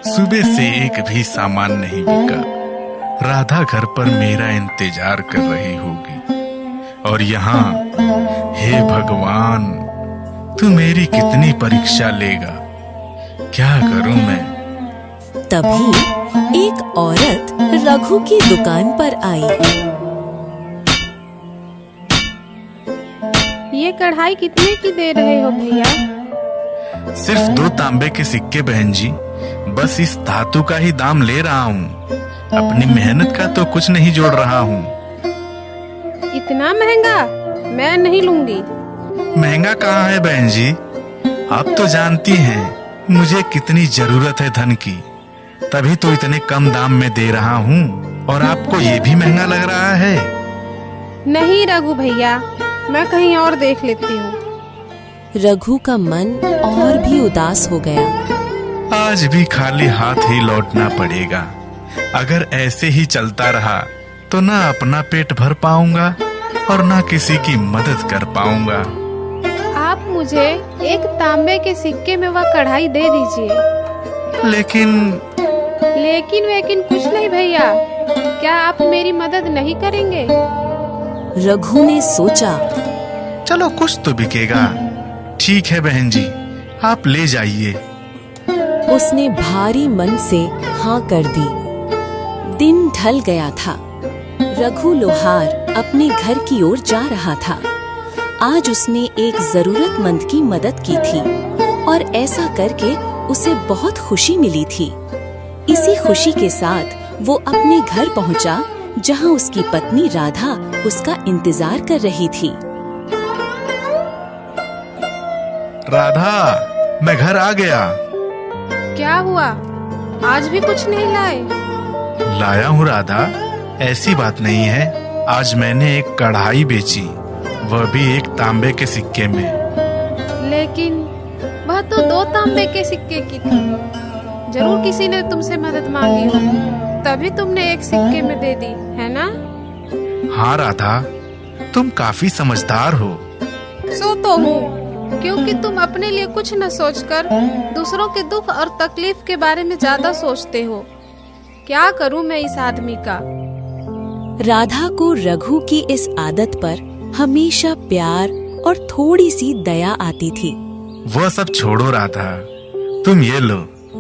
सुबह से एक भी सामान नहीं बिका। राधा घर पर मेरा इंतजार कर रही होगी, और यहाँ, हे भगवान, तू मेरी कितनी परीक्षा लेगा? क्या करूं मैं? तभी एक औरत रघु की दुकान पर आई। ये कढ़ाई कितने की दे रहे हो भैया? सिर्फ 2 तांबे के सिक्के बहन जी, बस इस धातु का ही दाम ले रहा हूँ। अपनी मेहनत का तो कुछ नहीं जोड़ रहा हूँ। इतना महंगा मैं नहीं लूंगी। महंगा कहाँ है बहन जी? आप तो जानती हैं मुझे कितनी जरूरत है धन की, तभी तो इतने कम दाम में दे रहा हूँ। और आपको ये भी महंगा लग रहा है? नहीं रघु भैया, मैं कहीं और देख लेती हूँ। रघु का मन और भी उदास हो गया। आज भी खाली हाथ ही लौटना पड़ेगा। अगर ऐसे ही चलता रहा तो ना अपना पेट भर पाऊंगा और ना किसी की मदद कर पाऊंगा। आप मुझे एक तांबे के सिक्के में वह कढ़ाई दे दीजिए। लेकिन वेकिन कुछ नहीं भैया, क्या आप मेरी मदद नहीं करेंगे? रघु ने सोचा, चलो कुछ तो बिकेगा। ठीक है बहन जी, आप ले जाइए। उसने भारी मन से हाँ कर दी। दिन ढल गया था। रघु लोहार अपने घर की ओर जा रहा था। आज उसने एक जरूरतमंद की मदद की थी और ऐसा करके उसे बहुत खुशी मिली थी। इसी खुशी के साथ वो अपने घर पहुंचा, जहां उसकी पत्नी राधा उसका इंतजार कर रही थी। राधा, मैं घर आ गया। क्या हुआ? आज भी कुछ नहीं लाए? लाया हूँ राधा, ऐसी बात नहीं है। आज मैंने एक कढ़ाई बेची, वह भी एक तांबे के सिक्के में। लेकिन वह तो 2 तांबे के सिक्के की थी। जरूर किसी ने तुमसे मदद मांगी होगी, तभी तुमने एक सिक्के में दे दी, है ना? हाँ राधा, तुम काफी समझदार हो। सो तो हूँ, क्योंकि तुम अपने लिए कुछ न सोचकर दूसरों के दुख और तकलीफ के बारे में ज्यादा सोचते हो। क्या करूं मैं इस आदमी का? राधा को रघु की इस आदत पर हमेशा प्यार और थोड़ी सी दया आती थी। वह सब छोड़ो राधा, तुम ये लो,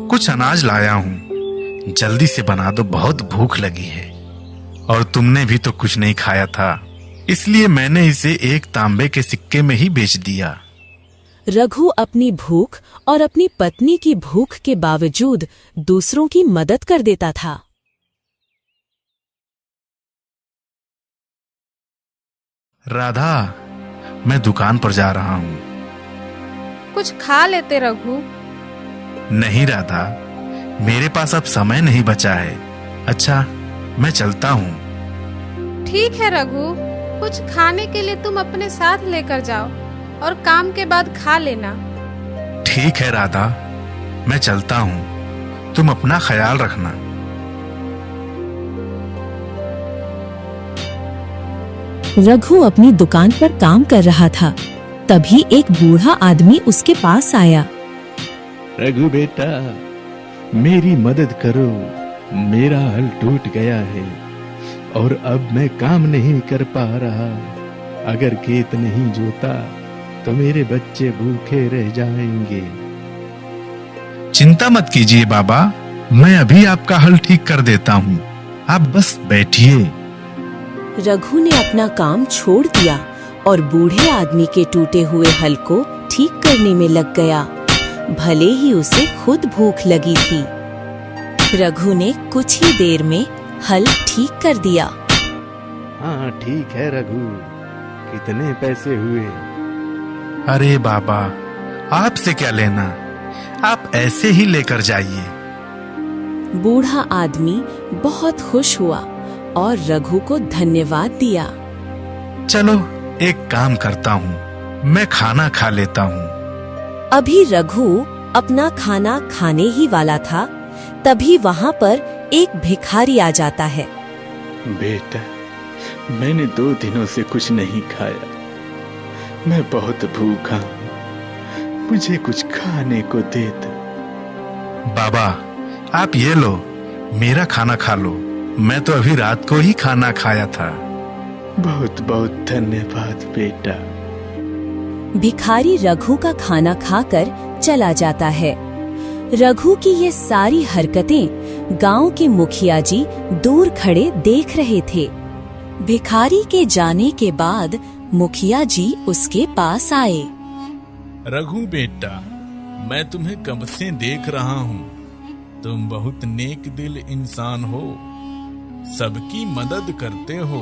कुछ अनाज लाया हूँ, जल्दी से बना दो, बहुत भूख लगी है। और तुमने भी तो कुछ नहीं खाया था, इसलिए मैंने इसे एक तांबे के सिक्के में ही बेच दिया। रघु अपनी भूख और अपनी पत्नी की भूख के बावजूद दूसरों की मदद कर देता था। राधा, मैं दुकान पर जा रहा हूँ। कुछ खा लेते रघु। नहीं राधा, मेरे पास अब समय नहीं बचा है। अच्छा, मैं चलता हूँ। ठीक है रघु, कुछ खाने के लिए तुम अपने साथ लेकर जाओ और काम के बाद खा लेना। ठीक है राधा, मैं चलता हूँ, तुम अपना ख्याल रखना। रघु अपनी दुकान पर काम कर रहा था। तभी एक बूढ़ा आदमी उसके पास आया। रघु बेटा, मेरी मदद करो, मेरा हल टूट गया है और अब मैं काम नहीं कर पा रहा। अगर खेत नहीं जोता तो मेरे बच्चे भूखे रह जाएंगे। चिंता मत कीजिए बाबा, मैं अभी आपका हल ठीक कर देता हूँ, आप बस बैठिए। रघु ने अपना काम छोड़ दिया और बूढ़े आदमी के टूटे हुए हल को ठीक करने में लग गया, भले ही उसे खुद भूख लगी थी। रघु ने कुछ ही देर में हल ठीक कर दिया। हाँ ठीक है रघु, कितने पैसे हुए? अरे बाबा, आपसे क्या लेना, आप ऐसे ही लेकर जाइए। बूढ़ा आदमी बहुत खुश हुआ और रघु को धन्यवाद दिया। चलो एक काम करता हूँ, मैं खाना खा लेता हूँ। अभी रघु अपना खाना खाने ही वाला था, तभी वहाँ पर एक भिखारी आ जाता है। बेटा, मैंने 2 दिनों से कुछ नहीं खाया। मैं बहुत भूखा हूं, मुझे कुछ खाने को दे दो। बाबा, आप ये लो, मेरा खाना खा लो। मैं तो अभी रात को ही खाना खाया था। बहुत बहुत धन्यवाद बेटा। भिखारी रघु का खाना खाकर चला जाता है। रघु की ये सारी हरकतें गांव के मुखिया जी दूर खड़े देख रहे थे। भिखारी के जाने के बाद मुखिया जी उसके पास आए। रघु बेटा, मैं तुम्हें कब से देख रहा हूँ। तुम बहुत नेक दिल इंसान हो, सबकी मदद करते हो,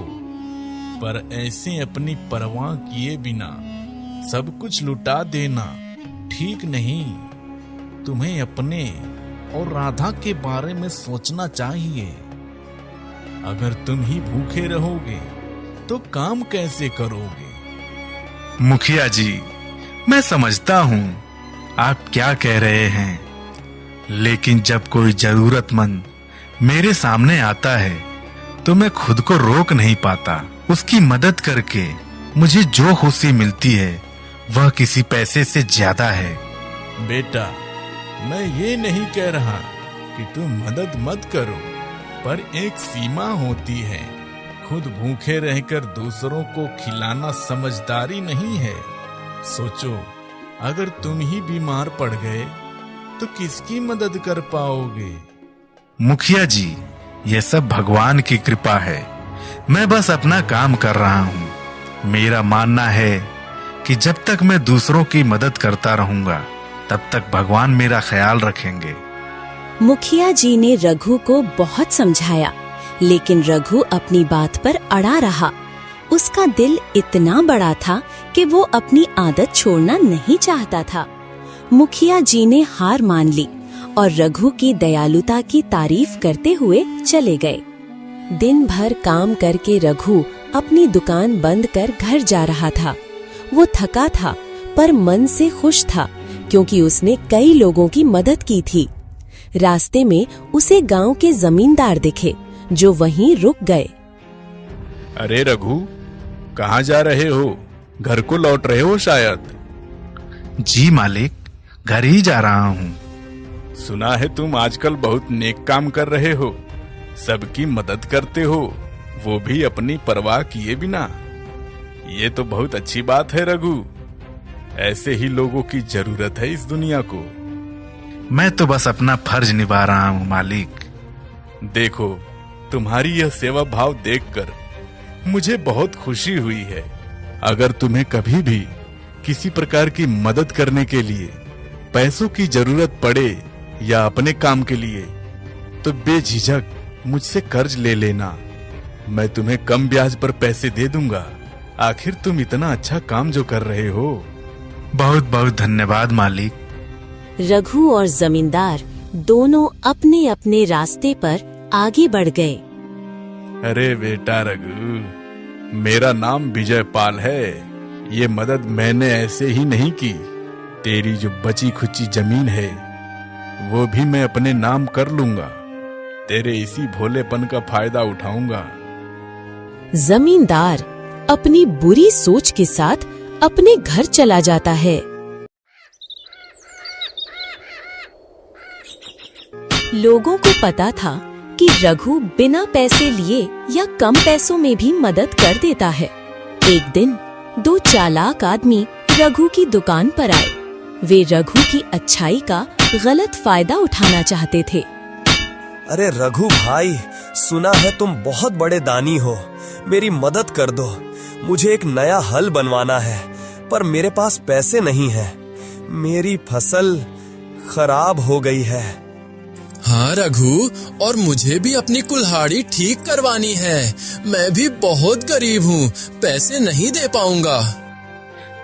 पर ऐसे अपनी परवाह किए बिना सब कुछ लुटा देना ठीक नहीं। तुम्हें अपने और राधा के बारे में सोचना चाहिए। अगर तुम ही भूखे रहोगे तो काम कैसे करोगे? मुखिया जी, मैं समझता हूँ आप क्या कह रहे हैं, लेकिन जब कोई जरूरतमंद मेरे सामने आता है तो मैं खुद को रोक नहीं पाता। उसकी मदद करके मुझे जो खुशी मिलती है वह किसी पैसे से ज्यादा है। बेटा, मैं ये नहीं कह रहा कि तुम मदद मत करो, पर एक सीमा होती है। खुद भूखे रहकर दूसरों को खिलाना समझदारी नहीं है। सोचो, अगर तुम ही बीमार पड़ गए तो किसकी मदद कर पाओगे? मुखिया जी, यह सब भगवान की कृपा है। मैं बस अपना काम कर रहा हूँ। मेरा मानना है कि जब तक मैं दूसरों की मदद करता रहूंगा तब तक भगवान मेरा ख्याल रखेंगे। मुखिया जी ने रघु को बहुत समझाया, लेकिन रघु अपनी बात पर अड़ा रहा। उसका दिल इतना बड़ा था कि वो अपनी आदत छोड़ना नहीं चाहता था। मुखिया जी ने हार मान ली और रघु की दयालुता की तारीफ करते हुए चले गए। दिन भर काम करके रघु अपनी दुकान बंद कर घर जा रहा था। वो थका था पर मन से खुश था, क्योंकि उसने कई लोगों की मदद की थी। रास्ते में उसे गांव के जमींदार दिखे, जो वहीं रुक गए। अरे रघु, कहाँ जा रहे हो? घर को लौट रहे हो शायद? जी मालिक, घर ही जा रहा हूँ। सुना है तुम आजकल बहुत नेक काम कर रहे हो, सबकी मदद करते हो, वो भी अपनी परवाह किए बिना। ये तो बहुत अच्छी बात है रघु। ऐसे ही लोगों की जरूरत है इस दुनिया को। मैं तो बस अपना फर्ज निभा रहा हूँ मालिक। देखो, तुम्हारी यह सेवा भाव देखकर मुझे बहुत खुशी हुई है। अगर तुम्हें कभी भी किसी प्रकार की मदद करने के लिए पैसों की जरूरत पड़े या अपने काम के लिए, तो बेझिझक मुझसे कर्ज ले लेना। मैं तुम्हें कम ब्याज पर पैसे दे दूंगा। आखिर तुम इतना अच्छा काम जो कर रहे हो। बहुत बहुत धन्यवाद मालिक। रघु और जमींदार दोनों अपने अपने रास्ते पर आगे बढ़ गए। अरे बेटा रघु, मेरा नाम विजय पाल है। ये मदद मैंने ऐसे ही नहीं की। तेरी जो बची खुची जमीन है वो भी मैं अपने नाम कर लूंगा। तेरे इसी भोलेपन का फायदा उठाऊंगा। जमींदार अपनी बुरी सोच के साथ अपने घर चला जाता है। लोगों को पता था कि रघु बिना पैसे लिए या कम पैसों में भी मदद कर देता है। एक दिन 2 चालाक आदमी रघु की दुकान पर आए। वे रघु की अच्छाई का गलत फायदा उठाना चाहते थे। अरे रघु भाई, सुना है तुम बहुत बड़े दानी हो, मेरी मदद कर दो। मुझे एक नया हल बनवाना है, पर मेरे पास पैसे नहीं हैं। मेरी फसल खराब हो गई है। हाँ रघु, और मुझे भी अपनी कुल्हाड़ी ठीक करवानी है। मैं भी बहुत गरीब हूँ, पैसे नहीं दे पाऊंगा।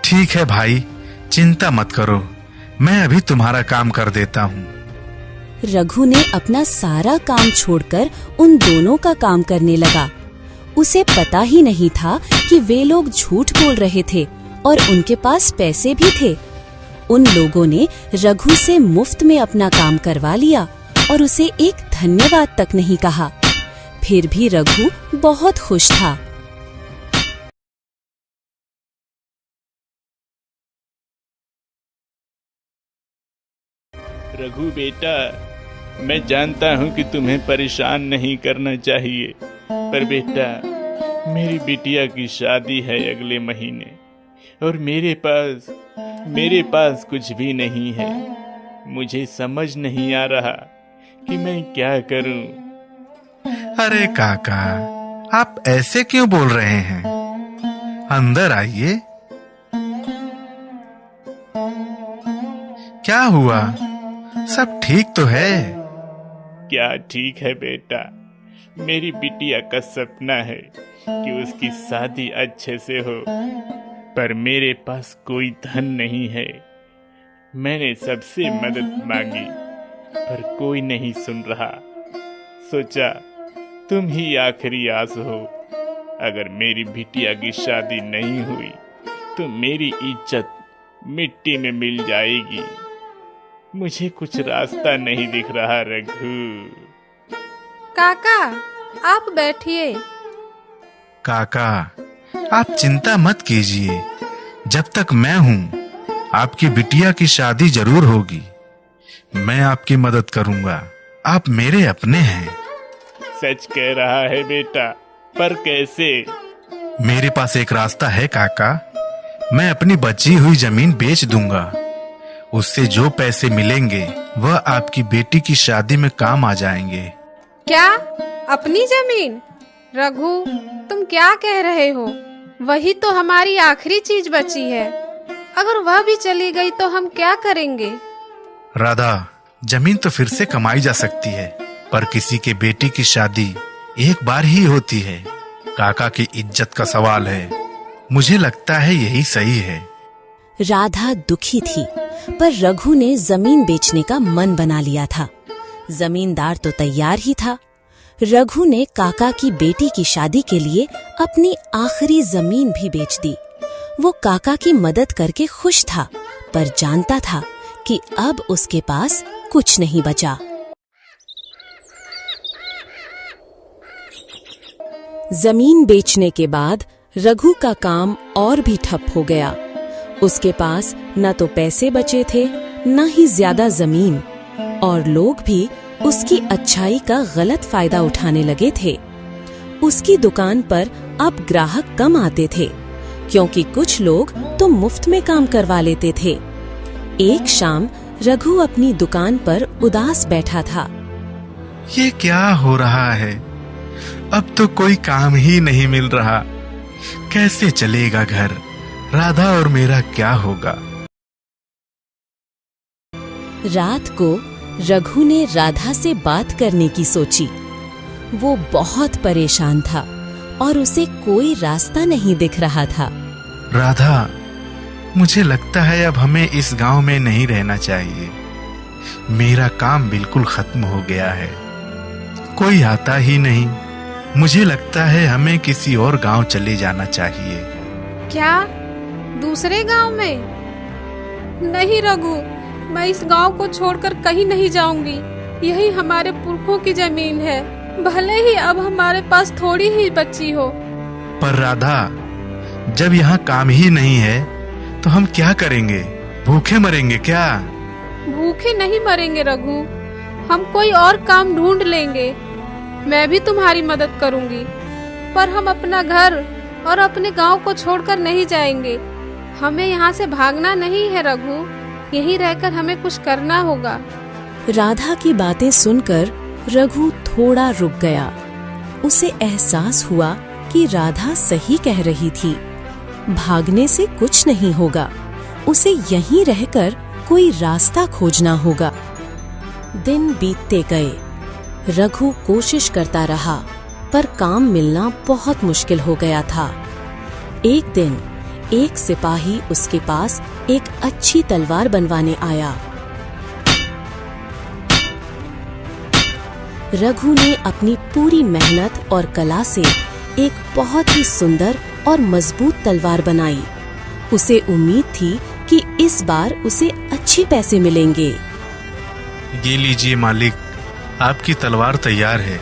ठीक है भाई, चिंता मत करो, मैं अभी तुम्हारा काम कर देता हूँ। रघु ने अपना सारा काम छोड़कर उन दोनों का काम करने लगा। उसे पता ही नहीं था कि वे लोग झूठ बोल रहे थे और उनके पास पैसे भी थे। उन लोगों ने रघु से मुफ्त में अपना काम करवा लिया और उसे एक धन्यवाद तक नहीं कहा। फिर भी रघु बहुत खुश था। रघु बेटा, मैं जानता हूँ कि तुम्हें परेशान नहीं करना चाहिए, पर बेटा मेरी बिटिया की शादी है अगले महीने और मेरे पास कुछ भी नहीं है। मुझे समझ नहीं आ रहा कि मैं क्या करूं। अरे काका, आप ऐसे क्यों बोल रहे हैं? अंदर आइए। क्या हुआ? सब ठीक तो है? क्या ठीक है बेटा, मेरी बिटिया का सपना है कि उसकी शादी अच्छे से हो, पर मेरे पास कोई धन नहीं है। मैंने सबसे मदद मांगी पर कोई नहीं सुन रहा। सोचा तुम ही आखिरी आस हो। अगर मेरी बिटिया की शादी नहीं हुई तो मेरी इज्जत मिट्टी में मिल जाएगी। मुझे कुछ रास्ता नहीं दिख रहा रघु। काका, आप बैठिए। काका, आप चिंता मत कीजिए। जब तक मैं हूं, आपकी बिटिया की शादी जरूर होगी। मैं आपकी मदद करूंगा। आप मेरे अपने हैं। सच कह रहा है बेटा, पर कैसे? मेरे पास एक रास्ता है काका। मैं अपनी बची हुई जमीन बेच दूंगा। उससे जो पैसे मिलेंगे वह आपकी बेटी की शादी में काम आ जाएंगे। क्या? अपनी जमीन? रघु, तुम क्या कह रहे हो? वही तो हमारी आखिरी चीज बची है। अगर वह भी चली गई तो हम क्या करेंगे? राधा, जमीन तो फिर से कमाई जा सकती है, पर किसी के बेटी की शादी एक बार ही होती है। काका की इज्जत का सवाल है। मुझे लगता है यही सही है। राधा दुखी थी, पर रघु ने जमीन बेचने का मन बना लिया था। जमींदार तो तैयार ही था। रघु ने काका की बेटी की शादी के लिए अपनी आखिरी जमीन भी बेच दी। वो काका की मदद करके खुश था, पर जानता था कि अब उसके पास कुछ नहीं बचा। जमीन बेचने के बाद रघु का काम और भी ठप हो गया। उसके पास न तो पैसे बचे थे, न ही ज्यादा जमीन, और लोग भी उसकी अच्छाई का गलत फायदा उठाने लगे थे। उसकी दुकान पर अब ग्राहक कम आते थे, क्योंकि कुछ लोग तो मुफ्त में काम करवा लेते थे। एक शाम रघु अपनी दुकान पर उदास बैठा था। ये क्या हो रहा है? अब तो कोई काम ही नहीं मिल रहा। कैसे चलेगा घर? राधा और मेरा क्या होगा? रात को रघु ने राधा से बात करने की सोची। वो बहुत परेशान था और उसे कोई रास्ता नहीं दिख रहा था। राधा, मुझे लगता है अब हमें इस गांव में नहीं रहना चाहिए। मेरा काम बिल्कुल खत्म हो गया है। कोई आता ही नहीं। मुझे लगता है हमें किसी और गांव चले जाना चाहिए। क्या? दूसरे गांव में? नहीं रघु, मैं इस गांव को छोड़कर कहीं नहीं जाऊंगी। यही हमारे पुरखों की जमीन है, भले ही अब हमारे पास थोड़ी ही बची हो। पर राधा, जब यहाँ काम ही नहीं है तो हम क्या करेंगे? भूखे मरेंगे क्या? भूखे नहीं मरेंगे रघु, हम कोई और काम ढूंढ लेंगे। मैं भी तुम्हारी मदद करूंगी, पर हम अपना घर और अपने गांव को छोड़कर नहीं जाएंगे। हमें यहाँ से भागना नहीं है रघु, यहीं रहकर हमें कुछ करना होगा। राधा की बातें सुनकर रघु थोड़ा रुक गया। उसे एहसास हुआ कि राधा सही कह रही थी। भागने से कुछ नहीं होगा, उसे यहीं रहकर कोई रास्ता खोजना होगा। दिन बीतते गए। रघु कोशिश करता रहा, पर काम मिलना बहुत मुश्किल हो गया था। एक दिन एक सिपाही उसके पास एक अच्छी तलवार बनवाने आया। रघु ने अपनी पूरी मेहनत और कला से एक बहुत ही सुंदर और मजबूत तलवार बनाई। उसे उम्मीद थी कि इस बार उसे अच्छे पैसे मिलेंगे। ये लीजिए मालिक, आपकी तलवार तैयार है।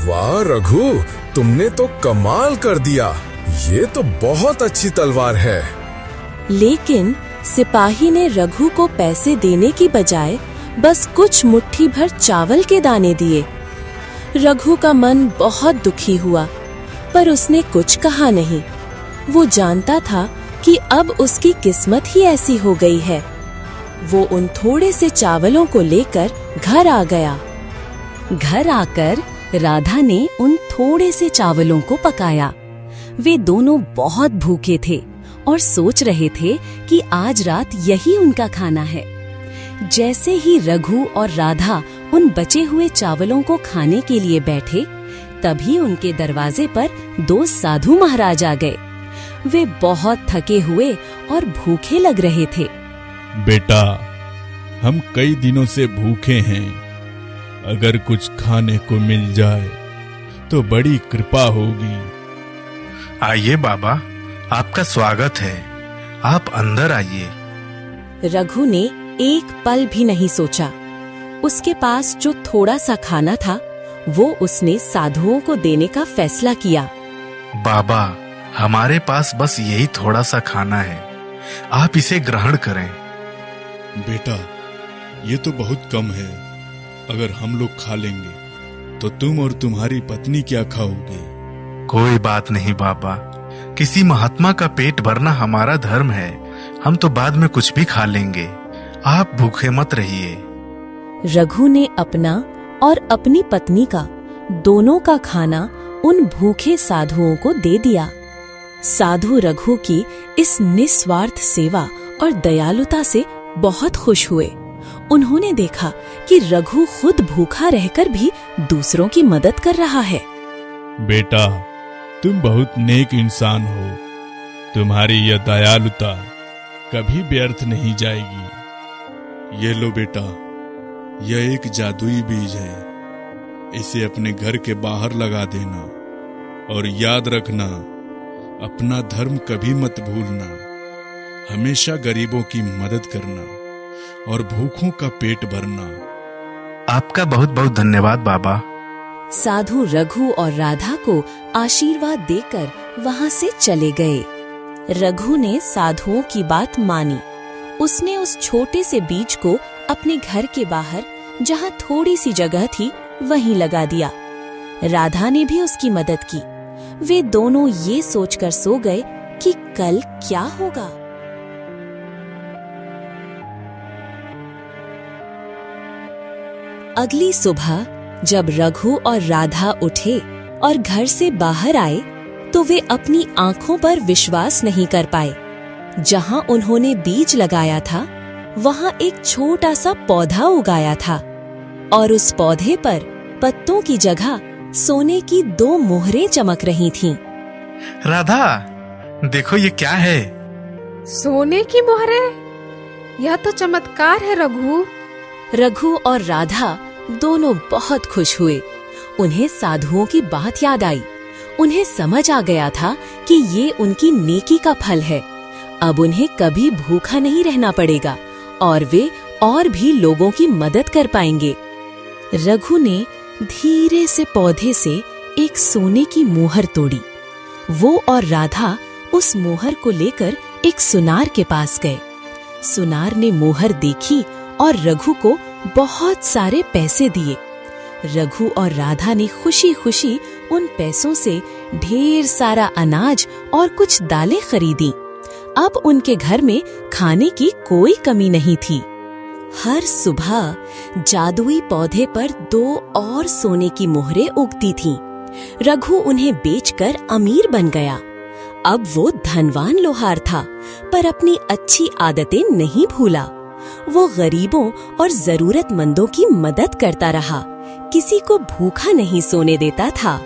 वाह रघु, तुमने तो कमाल कर दिया। ये तो बहुत अच्छी तलवार है। लेकिन सिपाही ने रघु को पैसे देने की बजाय बस कुछ मुट्ठी भर चावल के दाने दिए। रघु का मन बहुत दुखी हुआ, पर उसने कुछ कहा नहीं। वो जानता था कि अब उसकी किस्मत ही ऐसी हो गई है। वो उन थोड़े से चावलों को लेकर घर आ गया। घर आकर राधा ने उन थोड़े से चावलों को पकाया। वे दोनों बहुत भूखे थे और सोच रहे थे कि आज रात यही उनका खाना है। जैसे ही रघु और राधा उन बचे हुए चावलों को खाने के लिए बैठे, तभी उनके दरवाजे पर 2 साधु महाराज आ गए। वे बहुत थके हुए और भूखे लग रहे थे। बेटा, हम कई दिनों से भूखे हैं। अगर कुछ खाने को मिल जाए तो बड़ी कृपा होगी। आइए बाबा, आपका स्वागत है। आप अंदर आइए। रघु ने एक पल भी नहीं सोचा। उसके पास जो थोड़ा सा खाना था, वो उसने साधुओं को देने का फैसला किया। बाबा, हमारे पास बस यही थोड़ा सा खाना है, आप इसे ग्रहण करें। बेटा, ये तो बहुत कम है। अगर हम लोग खा लेंगे तो तुम और तुम्हारी पत्नी क्या खाओगे? कोई बात नहीं बाबा, किसी महात्मा का पेट भरना हमारा धर्म है। हम तो बाद में कुछ भी खा लेंगे, आप भूखे मत रहिए। रघु ने अपना और अपनी पत्नी का दोनों का खाना उन भूखे साधुओं को दे दिया। साधु रघु की इस निस्वार्थ सेवा और दयालुता से बहुत खुश हुए। उन्होंने देखा कि रघु खुद भूखा रहकर भी दूसरों की मदद कर रहा है। बेटा, तुम बहुत नेक इंसान हो। तुम्हारी यह दयालुता कभी व्यर्थ नहीं जाएगी। ये लो बेटा, यह एक जादुई बीज है। इसे अपने घर के बाहर लगा देना और याद रखना, अपना धर्म कभी मत भूलना। हमेशा गरीबों की मदद करना और भूखों का पेट भरना। आपका बहुत बहुत धन्यवाद बाबा। साधु रघु और राधा को आशीर्वाद देकर वहां से चले गए। रघु ने साधुओं की बात मानी। उसने उस छोटे से बीज को अपने घर के बाहर, जहां थोड़ी सी जगह थी, वहीं लगा दिया। राधा ने भी उसकी मदद की। वे दोनों ये सोचकर सो गए कि कल क्या होगा। अगली सुबह जब रघु और राधा उठे और घर से बाहर आए, तो वे अपनी आंखों पर विश्वास नहीं कर पाए। जहां उन्होंने बीज लगाया था, वहां एक छोटा सा पौधा उगाया था और उस पौधे पर पत्तों की जगह सोने की 2 मोहरें चमक रही थीं। राधा, देखो ये क्या है? सोने की मोहरें? यह तो चमत्कार है रघु। रघु और राधा दोनों बहुत खुश हुए। उन्हें साधुओं की बात याद आई। उन्हें समझ आ गया था कि ये उनकी नेकी का फल है। अब उन्हें कभी भूखा नहीं रहना पड़ेगा और वे और भी लोगों की मदद कर पाएंगे। रघु ने धीरे से पौधे से एक सोने की मोहर तोड़ी। वो और राधा उस मोहर को लेकर एक सुनार के पास गए। सुनार ने मोहर देखी और रघु को बहुत सारे पैसे दिए। रघु और राधा ने खुशी खुशी उन पैसों से ढेर सारा अनाज और कुछ दालें खरीदी। अब उनके घर में खाने की कोई कमी नहीं थी। हर सुबह जादुई पौधे पर 2 और सोने की मोहरें उगती थीं। रघु उन्हें बेचकर अमीर बन गया। अब वो धनवान लोहार था, पर अपनी अच्छी आदतें नहीं भूला। वो गरीबों और जरूरतमंदों की मदद करता रहा, किसी को भूखा नहीं सोने देता था।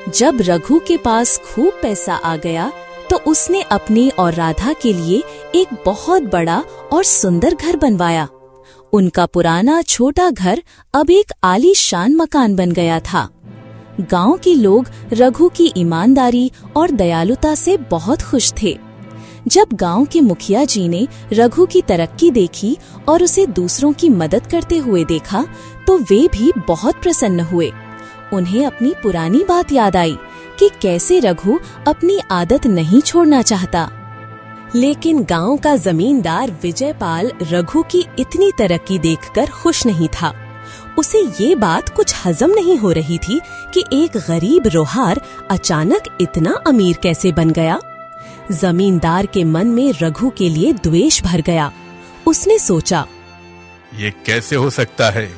जब रघु के पास खूब पैसा आ गया, तो उसने अपने और राधा के लिए एक बहुत बड़ा और सुंदर घर बनवाया। उनका पुराना छोटा घर अब एक आलीशान मकान बन गया था। गांव के लोग रघु की ईमानदारी और दयालुता से बहुत खुश थे। जब गांव के मुखिया जी ने रघु की तरक्की देखी और उसे दूसरों की मदद करते हुए देखा, तो वे भी बहुत प्रसन्न हुए। उन्हें अपनी पुरानी बात याद आई कि कैसे रघु अपनी आदत नहीं छोड़ना चाहता। लेकिन गांव का जमींदार विजयपाल रघु की इतनी तरक्की देखकर खुश नहीं था। उसे ये बात कुछ हजम नहीं हो रही थी कि एक गरीब लोहार अचानक इतना अमीर कैसे बन गया। जमींदार के मन में रघु के लिए द्वेष भर गया। उसने सोचा, ये कैसे हो सकता है?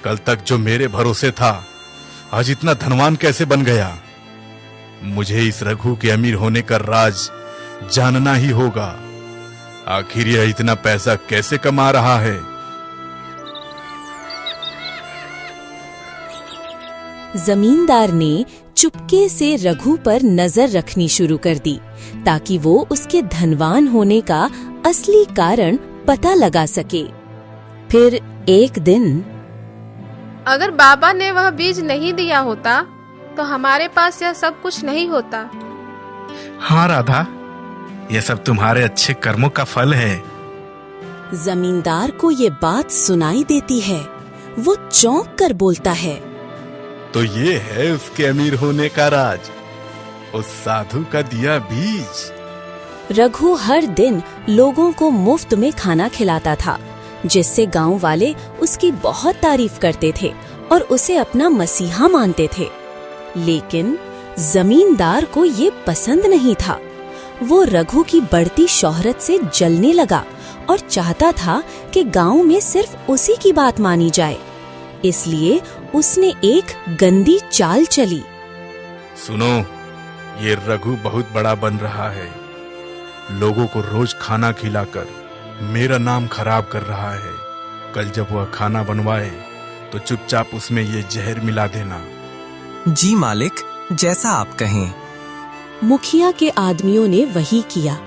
कल तक जो मेरे भरोसे था आज इतना धनवान कैसे बन गया? मुझे इस रघु के अमीर होने का राज जानना ही होगा। आखिर यह इतना पैसा कैसे कमा रहा है? जमींदार ने चुपके से रघु पर नजर रखनी शुरू कर दी ताकि वो उसके धनवान होने का असली कारण पता लगा सके। फिर एक दिन, अगर बाबा ने वह बीज नहीं दिया होता तो हमारे पास यह सब कुछ नहीं होता। हाँ राधा, यह सब तुम्हारे अच्छे कर्मों का फल है। जमींदार को ये बात सुनाई देती है। वो चौंक कर बोलता है, तो ये है उसके अमीर होने का राज, उस साधु का दिया बीज। रघु हर दिन लोगों को मुफ्त में खाना खिलाता था, जिससे गांव वाले उसकी बहुत तारीफ करते थे और उसे अपना मसीहा मानते थे। लेकिन जमींदार को ये पसंद नहीं था। वो रघु की बढ़ती शोहरत से जलने लगा और चाहता था कि गांव में सिर्फ उसी की बात मानी जाए। इसलिए उसने एक गंदी चाल चली। सुनो, ये रघु बहुत बड़ा बन रहा है। लोगों को रोज खाना खिलाकर मेरा नाम खराब कर रहा है। कल जब वह खाना बनवाए तो चुपचाप उसमें ये जहर मिला देना। जी मालिक, जैसा आप कहें। मुखिया के आदमियों ने वही किया।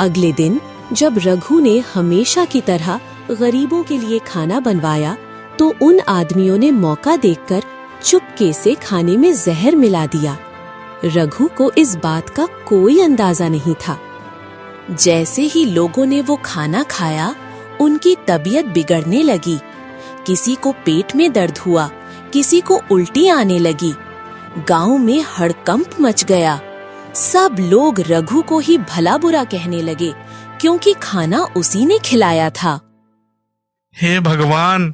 अगले दिन जब रघु ने हमेशा की तरह गरीबों के लिए खाना बनवाया तो उन आदमियों ने मौका देखकर चुपके से खाने में जहर मिला दिया। रघु को इस बात का कोई अंदाजा नहीं था। जैसे ही लोगों ने वो खाना खाया, उनकी तबीयत बिगड़ने लगी। किसी को पेट में दर्द हुआ, किसी को उल्टी आने लगी। गांव में हड़कंप मच गया। सब लोग रघु को ही भला बुरा कहने लगे क्योंकि खाना उसी ने खिलाया था। हे भगवान,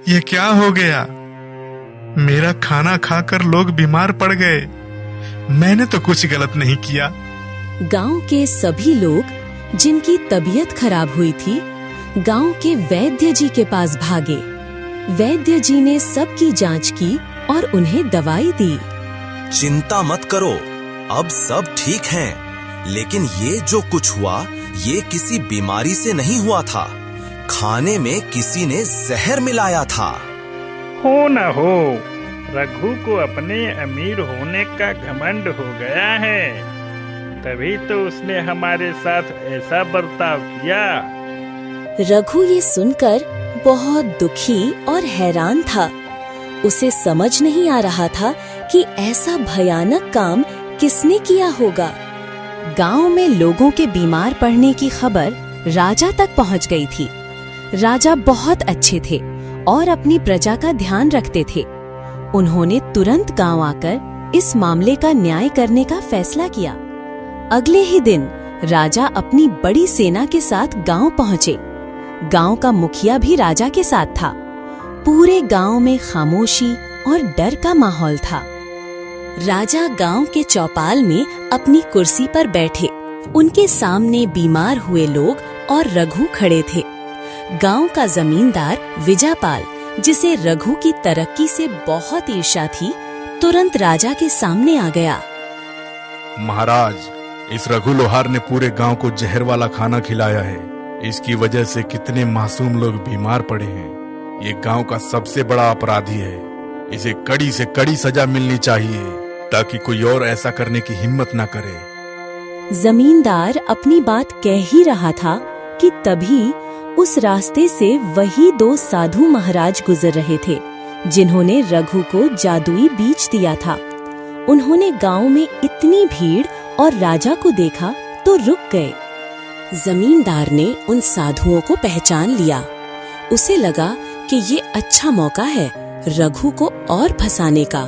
ये क्या हो गया? मेरा खाना खाकर लोग बीमार पड़ गए। मैंने तो कुछ गलत नहीं किया। गांव के सभी लोग जिनकी तबीयत खराब हुई थी, गांव के वैद्य जी के पास भागे। वैद्य जी ने सबकी जांच की और उन्हें दवाई दी। चिंता मत करो, अब सब ठीक हैं। लेकिन ये जो कुछ हुआ, ये किसी बीमारी से नहीं हुआ था। खाने में किसी ने जहर मिलाया था। हो न हो, रघु को अपने अमीर होने का घमंड हो गया है, तभी तो उसने हमारे साथ ऐसा बर्ताव किया। रघु ये सुनकर बहुत दुखी और हैरान था। उसे समझ नहीं आ रहा था कि ऐसा भयानक काम किसने किया होगा। गांव में लोगों के बीमार पड़ने की खबर राजा तक पहुंच गई थी। राजा बहुत अच्छे थे और अपनी प्रजा का ध्यान रखते थे। उन्होंने तुरंत गांव आकर इस मामले का न्याय करने का फैसला किया। अगले ही दिन राजा अपनी बड़ी सेना के साथ गांव पहुंचे। गांव का मुखिया भी राजा के साथ था। पूरे गांव में खामोशी और डर का माहौल था। राजा गांव के चौपाल में अपनी कुर्सी पर बैठे। उनके सामने बीमार हुए लोग और रघु खड़े थे। गांव का जमींदार विजयपाल, जिसे रघु की तरक्की से बहुत ईर्ष्या थी, तुरंत राजा के सामने आ गया। महाराज, इस रघु लोहार ने पूरे गांव को जहर वाला खाना खिलाया है। इसकी वजह से कितने मासूम लोग बीमार पड़े हैं। ये गांव का सबसे बड़ा अपराधी है। इसे कड़ी से कड़ी सजा मिलनी चाहिए ताकि कोई और ऐसा करने की हिम्मत न करे। जमींदार अपनी बात कह ही रहा था कि तभी उस रास्ते से वही दो साधु महाराज गुजर रहे थे जिन्होंने रघु को जादुई बीज दिया था। उन्होंने गांव में इतनी भीड़ और राजा को देखा तो रुक गए। जमींदार ने उन साधुओं को पहचान लिया। उसे लगा कि ये अच्छा मौका है रघु को और फंसाने का।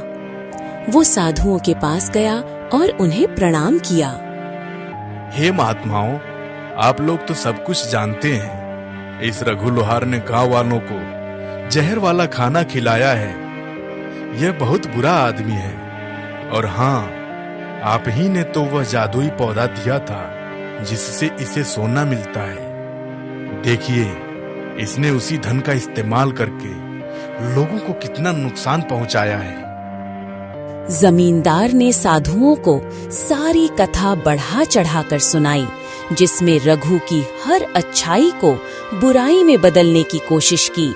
वो साधुओं के पास गया और उन्हें प्रणाम किया। हे महात्माओं, आप लोग तो सब कुछ जानते हैं। इस रघु लोहार ने गांव वालों को जहर वाला खाना खिलाया है। यह बहुत बुरा आदमी है। और हाँ, आप ही ने तो वह जादुई पौधा दिया था जिससे इसे सोना मिलता है। देखिए, इसने उसी धन का इस्तेमाल करके लोगों को कितना नुकसान पहुंचाया है। जमींदार ने साधुओं को सारी कथा बढ़ा चढ़ाकर सुनाई, जिसमें रघु की हर अच्छाई को बुराई में बदलने की कोशिश की।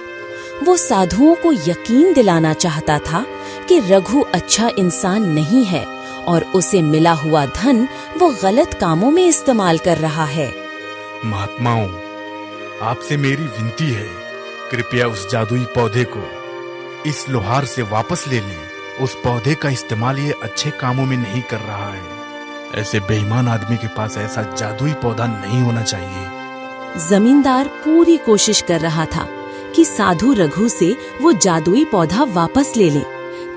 वो साधुओं को यकीन दिलाना चाहता था कि रघु अच्छा इंसान नहीं है और उसे मिला हुआ धन वो गलत कामों में इस्तेमाल कर रहा है। महात्माओं, आपसे मेरी विनती है, कृपया उस जादुई पौधे को इस लोहार से वापस ले लें। उस पौधे का इस्तेमाल ये अच्छे कामों में नहीं कर रहा है। ऐसे बेईमान आदमी के पास ऐसा जादुई पौधा नहीं होना चाहिए। जमींदार पूरी कोशिश कर रहा था कि साधु रघु से वो जादुई पौधा वापस ले ले,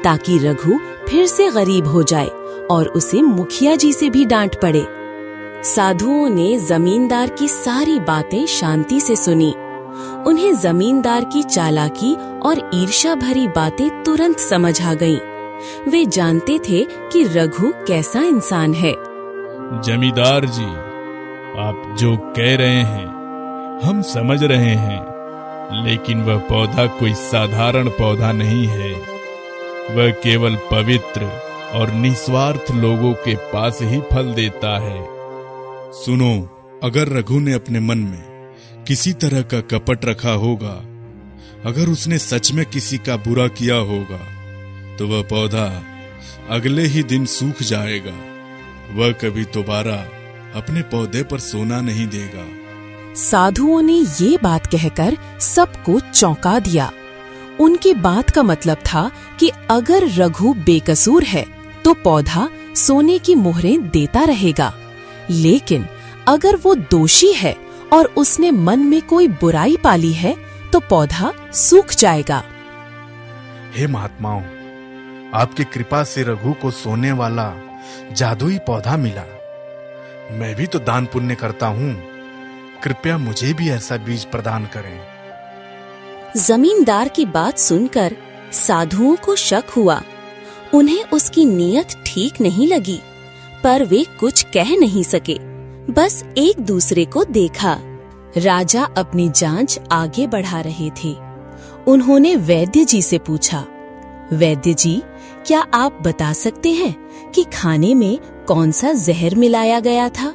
ताकि रघु फिर से गरीब हो जाए और उसे मुखिया जी से भी डांट पड़े। साधुओं ने जमींदार की सारी बातें शांति से सुनी। उन्हें जमींदार की चालाकी और ईर्ष्या भरी बातें तुरंत समझ आ गईं। वे जानते थे कि रघु कैसा इंसान है। जमींदार जी, आप जो कह रहे हैं हम समझ रहे हैं, लेकिन वह पौधा कोई साधारण पौधा नहीं है। वह केवल पवित्र और निस्वार्थ लोगों के पास ही फल देता है। सुनो, अगर रघु ने अपने मन में किसी तरह का कपट रखा होगा, अगर उसने सच में किसी का बुरा किया होगा, तो वह पौधा अगले ही दिन सूख जाएगा। वह कभी दोबारा अपने पौधे पर सोना नहीं देगा। साधुओं ने ये बात कहकर सबको चौंका दिया। उनकी बात का मतलब था कि अगर रघु बेकसूर है तो पौधा सोने की मोहरें देता रहेगा, लेकिन अगर वो दोषी है और उसने मन में कोई बुराई पाली है तो पौधा सूख जाएगा। हे महात्माओं, आपकी कृपा से रघु को सोने वाला जादुई पौधा मिला। मैं भी तो दान पुण्य करता हूँ, कृपया मुझे भी ऐसा बीज प्रदान करें। जमींदार की बात सुनकर साधुओं को शक हुआ। उन्हें उसकी नीयत ठीक नहीं लगी, पर वे कुछ कह नहीं सके, बस एक दूसरे को देखा। राजा अपनी जांच आगे बढ़ा रहे थे। उन्होंने वैद्य जी से पूछा, वैद्य जी, क्या आप बता सकते हैं कि खाने में कौन सा जहर मिलाया गया था?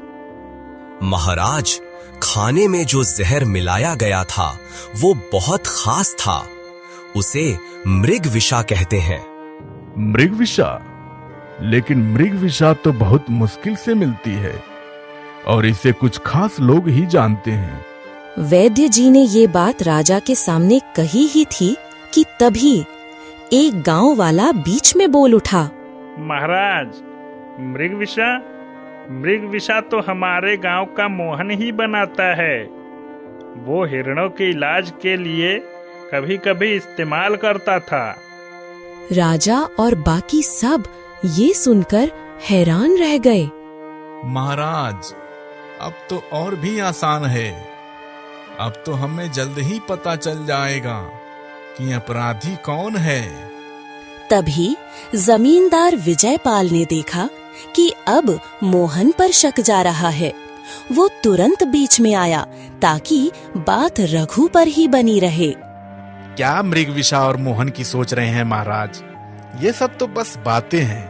महाराज, खाने में जो जहर मिलाया गया था वो बहुत खास था। उसे मृगविषा कहते हैं। मृगविषा? लेकिन मृगविषा तो बहुत मुश्किल से मिलती है और इसे कुछ खास लोग ही जानते हैं। वैद्य जी ने ये बात राजा के सामने कही ही थी कि तभी एक गांव वाला बीच में बोल उठा, महाराज, मृगविषा तो हमारे गांव का मोहन ही बनाता है। वो हिरणों के इलाज के लिए कभी कभी इस्तेमाल करता था। राजा और बाकी सब ये सुनकर हैरान रह गए। महाराज, अब तो और भी आसान है। अब तो हमें जल्द ही पता चल जाएगा कि अपराधी कौन है। तभी जमींदार विजयपाल ने देखा कि अब मोहन पर शक जा रहा है। वो तुरंत बीच में आया ताकि बात रघु पर ही बनी रहे। क्या मृगविषा और मोहन की सोच रहे हैं महाराज? ये सब तो बस बातें हैं।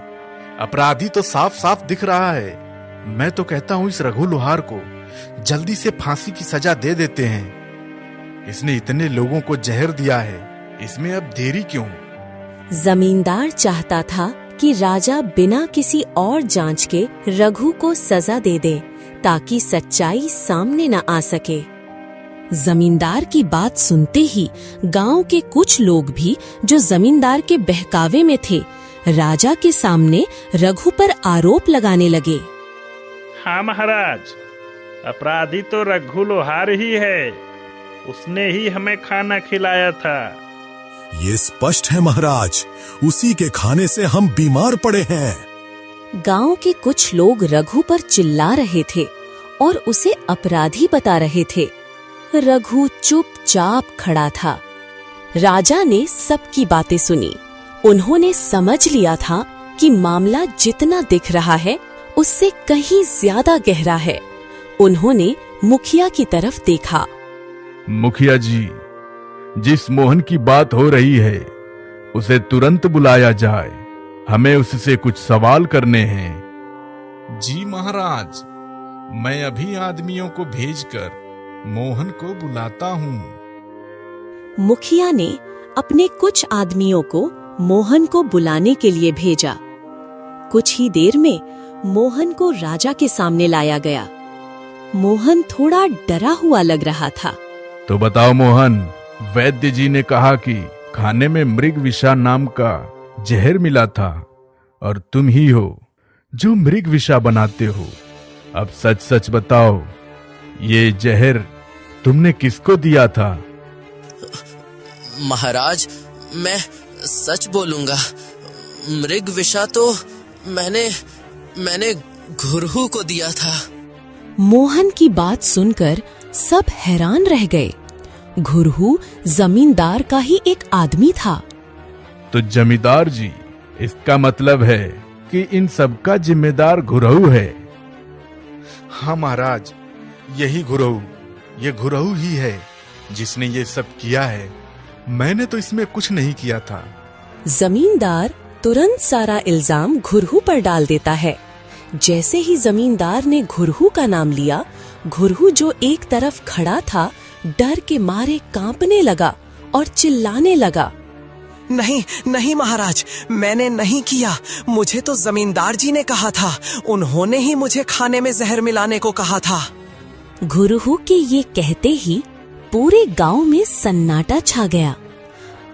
अपराधी तो साफ साफ दिख रहा है। मैं तो कहता हूँ इस रघु लोहार को जल्दी से फांसी की सजा दे देते हैं। इसने इतने लोगों को जहर दिया है, इसमें अब देरी क्यों? जमींदार चाहता था कि राजा बिना किसी और जांच के रघु को सजा दे दे, ताकि सच्चाई सामने न आ सके। जमींदार की बात सुनते ही गांव के कुछ लोग भी जो जमींदार के बहकावे में थे, राजा के सामने रघु पर आरोप लगाने लगे। हाँ महाराज, अपराधी तो रघु लोहार ही है। उसने ही हमें खाना खिलाया था। ये स्पष्ट है महाराज, उसी के खाने से हम बीमार पड़े हैं। गांव के कुछ लोग रघु पर चिल्ला रहे थे और उसे अपराधी बता रहे थे। रघु चुपचाप खड़ा था। राजा ने सबकी बातें सुनी। उन्होंने समझ लिया था कि मामला जितना दिख रहा है उससे कहीं ज्यादा गहरा है। उन्होंने मुखिया की तरफ देखा। मुखिया जी, जिस मोहन की बात हो रही है उसे तुरंत बुलाया जाए। हमें उससे कुछ सवाल करने हैं। जी महाराज, मैं अभी आदमियों को भेजकर मोहन को बुलाता हूँ। मुखिया ने अपने कुछ आदमियों को मोहन को बुलाने के लिए भेजा। कुछ ही देर में मोहन को राजा के सामने लाया गया। मोहन थोड़ा डरा हुआ लग रहा था। तो बताओ मोहन, वैद्य जी ने कहा कि खाने में मृग विषा नाम का जहर मिला था और तुम ही हो जो मृग विषा बनाते हो। अब सच सच बताओ, ये जहर तुमने किसको दिया था? महाराज, मैं सच बोलूंगा। मृग विषा तो मैंने घुरहु को दिया था। मोहन की बात सुनकर सब हैरान रह गए। घुरहु जमींदार का ही एक आदमी था। तो जमींदार जी, इसका मतलब है कि इन सब का जिम्मेदार घुरहु है। हाँ महाराज, यही घुरहु, ये घुरहु ही है जिसने ये सब किया है। मैंने तो इसमें कुछ नहीं किया था। जमींदार तुरंत सारा इल्जाम घुरहु पर डाल देता है। जैसे ही जमींदार ने घुरहु का नाम लिया, घुरहु जो एक तरफ खड़ा था डर के मारे कांपने लगा और चिल्लाने लगा। नहीं नहीं महाराज, मैंने नहीं किया। मुझे तो जमींदार जी ने कहा था। उन्होंने ही मुझे खाने में जहर मिलाने को कहा था। घुरहु के ये कहते ही पूरे गांव में सन्नाटा छा गया।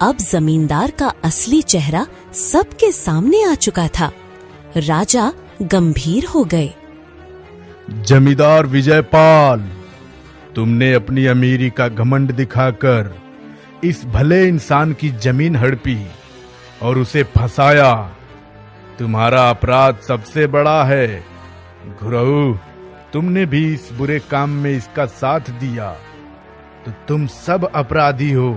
अब जमींदार का असली चेहरा सबके सामने आ चुका था। राजा गंभीर हो गए। जमींदार विजयपाल, तुमने अपनी अमीरी का घमंड दिखाकर इस भले इंसान की जमीन हड़पी और उसे फंसाया। तुम्हारा अपराध सबसे बड़ा है। घुरहु, तुमने भी इस बुरे काम में इसका साथ दिया, तो तुम सब अपराधी हो।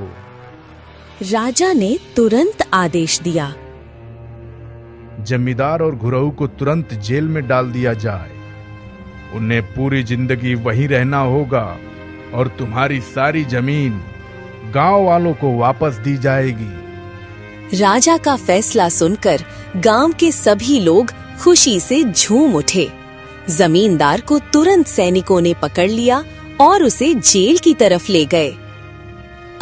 राजा ने तुरंत आदेश दिया। जमींदार और घुरहु को तुरंत जेल में डाल दिया जाए। उन्हें पूरी जिंदगी वहीं रहना होगा और तुम्हारी सारी जमीन गांव वालों को वापस दी जाएगी। राजा का फैसला सुनकर गांव के सभी लोग खुशी से झूम उठे। जमींदार को तुरंत सैनिकों ने पकड़ लिया और उसे जेल की तरफ ले गए।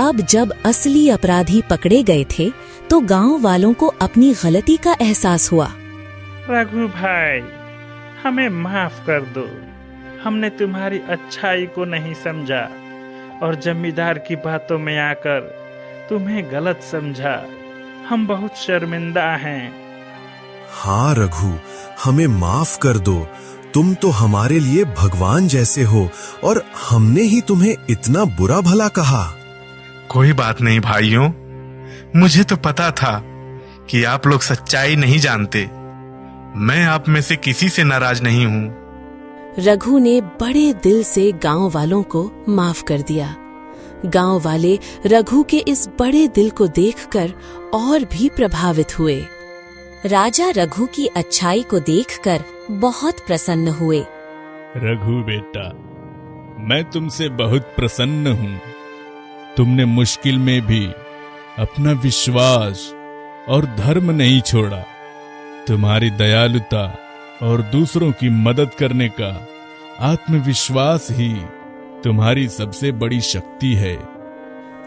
अब जब असली अपराधी पकड़े गए थे तो गांव वालों को अपनी गलती का एहसास हुआ। रघु भाई, हमें माफ कर दो। हमने तुम्हारी अच्छाई को नहीं समझा और जमींदार की बातों में आकर तुम्हें गलत समझा। हम बहुत शर्मिंदा हैं। हाँ रघु, हमें माफ कर दो। तुम तो हमारे लिए भगवान जैसे हो और हमने ही तुम्हें इतना बुरा भला कहा। कोई बात नहीं भाइयों, मुझे तो पता था कि आप लोग सच्चाई नहीं जानते। मैं आप में से किसी से नाराज नहीं हूँ। रघु ने बड़े दिल से गांव वालों को माफ कर दिया। गांव वाले रघु के इस बड़े दिल को देखकर और भी प्रभावित हुए। राजा रघु की अच्छाई को देखकर बहुत प्रसन्न हुए। रघु बेटा, मैं तुमसे बहुत प्रसन्न हूँ। तुमने मुश्किल में भी अपना विश्वास और धर्म नहीं छोड़ा। तुम्हारी दयालुता और दूसरों की मदद करने का आत्मविश्वास ही तुम्हारी सबसे बड़ी शक्ति है।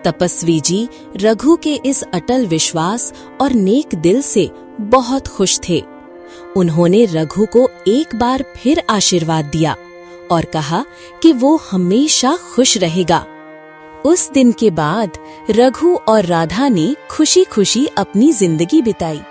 तपस्वी जी रघु के इस अटल विश्वास और नेक दिल से बहुत खुश थे। उन्होंने रघु को एक बार फिर आशीर्वाद दिया और कहा कि वो हमेशा खुश रहेगा। उस दिन के बाद रघु और राधा ने खुशी खुशी अपनी जिंदगी बिताई।